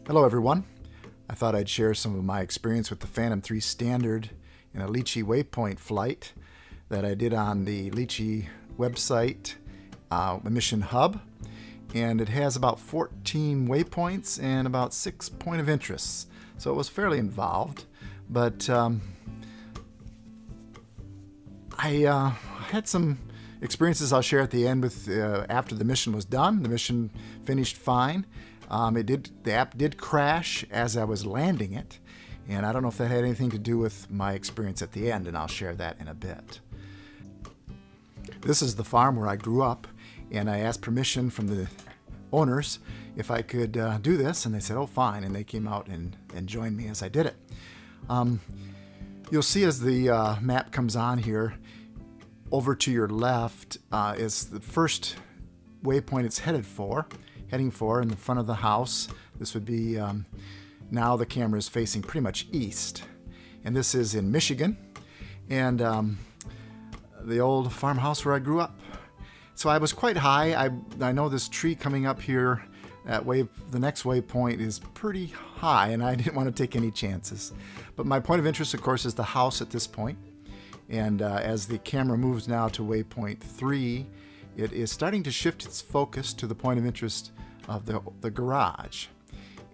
Hello everyone. I thought I'd share some of my experience with the Phantom 3 Standard in a Litchi Wavepoint flight that I did on the Litchi website mission hub, and it has about 14 waypoints and about 6 point of interests, so it was fairly involved, but I had some experiences I'll share at the end with after the mission was done. The mission finished fine. The app did crash as I was landing it, and I don't know if that had anything to do with my experience at the end, and I'll share that in a bit. This is the farm where I grew up, and I asked permission from the owners if I could do this, and they said, oh, fine, and they came out and joined me as I did it. You'll see as the map comes on here, over to your left is the first waypoint it's heading for in the front of the house. This would be, now the camera is facing pretty much east. And this is in Michigan, and the old farmhouse where I grew up. So I was quite high. I know this tree coming up here at the next waypoint is pretty high, and I didn't want to take any chances. But my point of interest, of course, is the house at this point. And as the camera moves now to waypoint 3, it is starting to shift its focus to the point of interest of the garage.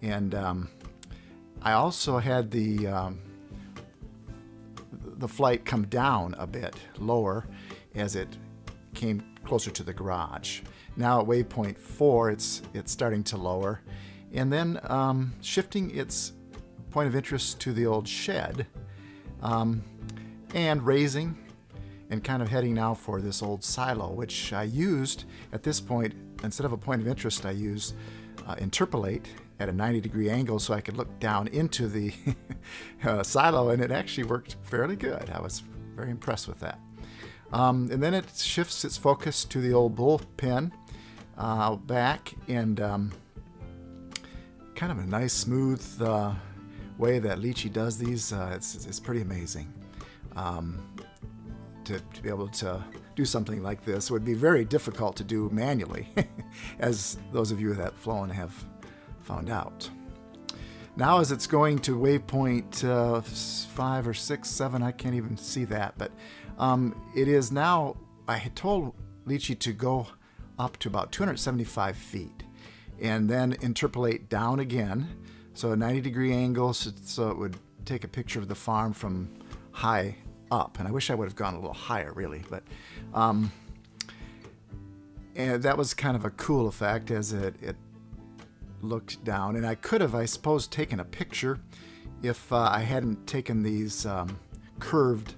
And I also had the flight come down a bit lower as it came closer to the garage. Now at waypoint 4, it's starting to lower, and then shifting its point of interest to the old shed, and raising and kind of heading now for this old silo, which I used at this point. Instead of a point of interest, I used interpolate at a 90-degree angle so I could look down into the silo, and it actually worked fairly good. I was very impressed with that. And then it shifts its focus to the old bullpen back, and kind of a nice smooth way that Litchi does these. It's pretty amazing. To be able to do something like this would be very difficult to do manually, as those of you that have flown have found out. Now as it's going to waypoint 5 or 6, 7, I can't even see that, but it is now, I had told Litchi to go up to about 275 feet and then interpolate down again, so a 90-degree angle, so it would take a picture of the farm from high up. And I wish I would have gone a little higher, really, but and that was kind of a cool effect as it looked down. And I could have, I suppose, taken a picture if I hadn't taken these curved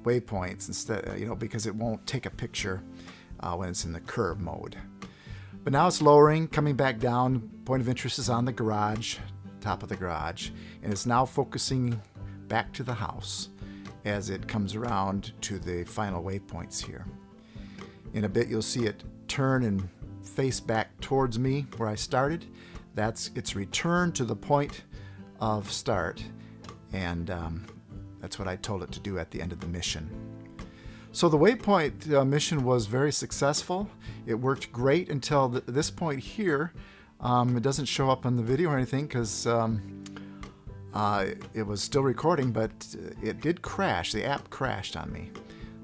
waypoints instead, because it won't take a picture when it's in the curve mode. But now it's lowering, coming back down. Point of interest is on the garage, top of the garage, and it's now focusing back to the house as it comes around to the final waypoints here. In a bit you'll see it turn and face back towards me where I started. That's its return to the point of start, and that's what I told it to do at the end of the mission. So the waypoint mission was very successful. It worked great until this point here. It doesn't show up on the video or anything because it was still recording, but it did crash. The app crashed on me.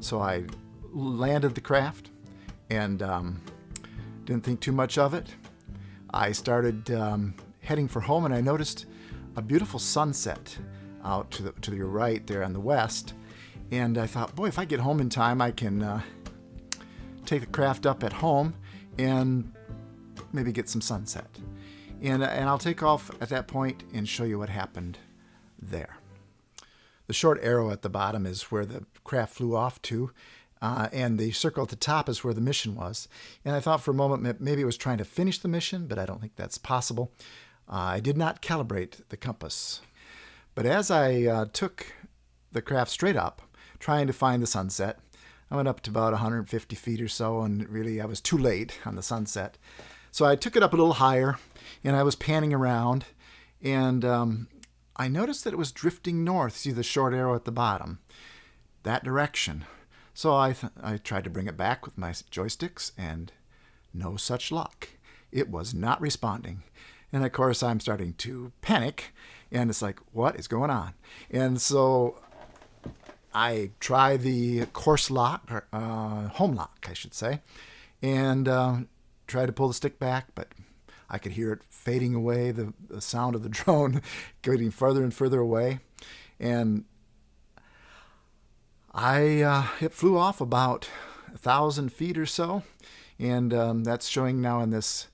So I landed the craft and didn't think too much of it. I started heading for home, and I noticed a beautiful sunset out to the right there on the west. And I thought, boy, if I get home in time, I can take the craft up at home and maybe get some sunset. And I'll take off at that point and show you what happened there. The short arrow at the bottom is where the craft flew off to, and the circle at the top is where the mission was. And I thought for a moment maybe it was trying to finish the mission, but I don't think that's possible. I did not calibrate the compass. But as I took the craft straight up, trying to find the sunset, I went up to about 150 feet or so, and really I was too late on the sunset. So I took it up a little higher, and I was panning around, and I noticed that it was drifting north. See the short arrow at the bottom? That direction. So I tried to bring it back with my joysticks, and no such luck. It was not responding. And of course, I'm starting to panic, and it's like, what is going on? And so I try the course lock, or home lock, I should say, and try to pull the stick back, but I could hear it fading away, the sound of the drone getting further and further away. And it flew off about 1,000 feet or so, and that's showing now in this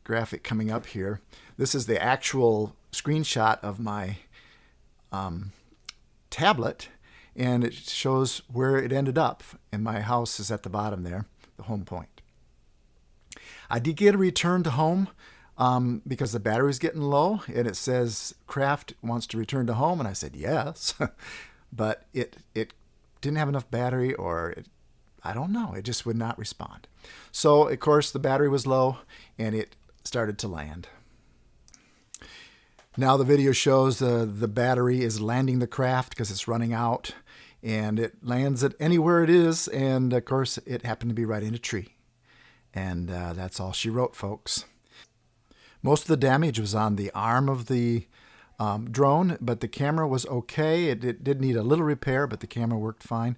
graphic coming up here. This is the actual screenshot of my tablet, and it shows where it ended up, and my house is at the bottom there, the home point. I did get a return to home because the battery was getting low, and it says craft wants to return to home, and I said yes, but it didn't have enough battery, or I don't know, it just would not respond. So of course the battery was low, and it started to land. Now the video shows the battery is landing the craft because it's running out, and it lands it anywhere it is, and of course it happened to be right in a tree. And that's all she wrote, folks. Most of the damage was on the arm of the drone, but the camera was okay. It did need a little repair, but the camera worked fine.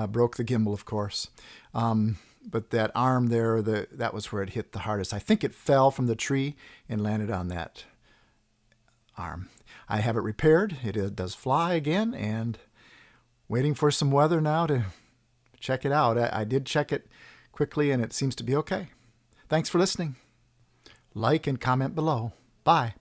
Broke the gimbal, of course. But that arm there, that was where it hit the hardest. I think it fell from the tree and landed on that arm. I have it repaired. It does fly again, and waiting for some weather now to check it out. I did check it quickly, and it seems to be okay. Thanks for listening. Like and comment below. Bye.